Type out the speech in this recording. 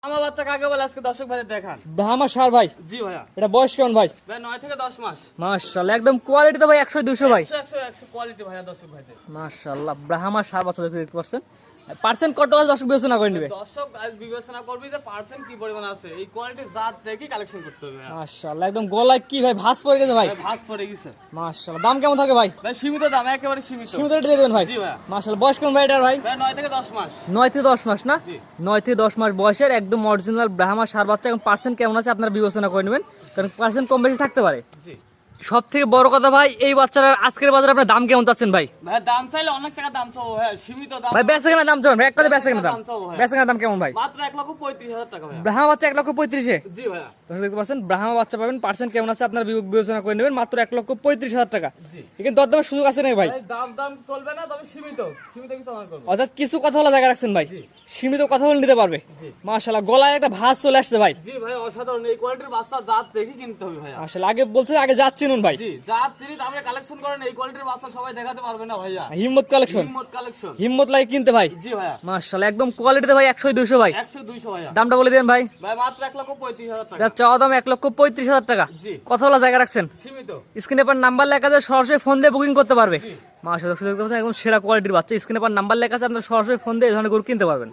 আমার বাচ্চা কাকে বলে আজকে দর্শক ভাই দেখান। ব্রাহ্মা সার ভাই। জি ভাইয়া। এটা বয়স কেমন ভাই? ভাই 9 থেকে 10 মাস। মাশাআল্লাহ একদম কোয়ালিটি তো ভাই 100 200 ভাই। 100 কোয়ালিটি ভাইয়া দর্শক ভাইদের। মাশাআল্লাহ ব্রাহ্মা সার বাচ্চা দেখতে পাচ্ছেন। পার্সেন্ট কত আছে দর্শক বিবেচনা করে নেবে? দর্শক আজ বিবেচনা করবি যে পার্সেন্ট কি পরিমাণ আছে। এই কোয়ালিটির জাত দেখি কালেকশন করতে হবে। মাশাআল্লাহ একদম গলায় কি ভাই ভাঁজ পড়ে গেছে ভাই? ভাঁজ পড়ে গেছে। মাশাআল্লাহ দাম কেমন থাকে ভাই? ভাই সীমিত দাম, একেবারে সীমিত। সীমিত রেটে দিয়ে দেবেন ভাই? জি ভাইয়া। মাশাআল্লাহ বয়স কেমন ভাই এটার ভাই? ভাই 9 থেকে 10 মাস। 9 থেকে 10 মাস না? জি। 9 থেকে 10 মাস বয়সের একদম অরিজিনাল ব্রাহ্মা সার বাচ্চা। এবং পার্সেন্ট কেমন আছে আপনারা বিবেচনা করে নেবেন, কারণ পার্সেন্ট কম বেশি থাকতে পারে। জি। সব থেকে বড় কথা ভাই, এই বাচ্চাটার আজকের বাজারে আপনার দাম কেমন চাচ্ছেন ভাই? ভাই দাম চাইলে অনেক টাকা দাম চাও ভাই, সীমিত দাম। ভাই বেচা কেনার দাম চাবেন ভাই? এক কথা বেচা কেনার দাম, ভাই। বেচা কেনার দাম কেমন ভাই? মাত্র 1,35,000 টাকা ভাই। ব্রাহ্মা বাচ্চা 1,35,000। জি ভাইয়া। দর্শক দেখতে পাচ্ছেন ব্রাহ্মা বাচ্চা পাবেন, পার্সেন্ট কেমন আছে আপনারা বিবেচনা করে নেবেন, মাত্র 1,35,000 টাকা। জি। এখানে দরদামের সুযোগ আছে নাকি ভাই? ভাই দাম চলবে না, তবে সীমিত কিছু আমার করব। অর্থাৎ কিছু কথা বলা জায়গা রাখছেন ভাই, সীমিত কথা বলে নিতে পারবে। জি। মাশাআল্লাহ গলায় একটা ভাঁজ চলে আসছে ভাই। জি ভাই অসাধারণ, এই কোয়ালিটির বাচ্চা জাত দেখি কিনতে হবে ভাইয়া। আসলে আগে বলছে আগে যাচ্ছি নুন ভাই। জি, জাত চিনি আপনি কালেকশন করেন, এই কোয়ালিটির বাচ্চা সবাই দেখাতে পারবে না ভাইয়া। হিম্মত কালেকশন, হিম্মত কালেকশন। হিম্মত লাগে কিনতে ভাই। জি ভাইয়া। মাশাআল্লাহ একদম কোয়ালিটিতে ভাই 100 200 ভাই। 100-200 ভাইয়া। দামটা বলে দেন ভাই। ভাই মাত্র 1,35,000 টাকা। এটা চাওয়া দাম 1,35,000 টাকা। জি। কথা বলা জায়গা রাখছেন। সীমিত। স্ক্রিনে পর নাম্বার লেখা আছে, সরাসরি ফোন দিয়ে বুকিং করতে পারবে। মাশাআল্লাহ একদম সেরা কোয়ালিটির বাচ্চা। স্ক্রিনে পর নাম্বার লেখা আছে, আপনারা সরাসরি ফোন দিয়ে এই ধরনের গরু কিনতে পারবেন।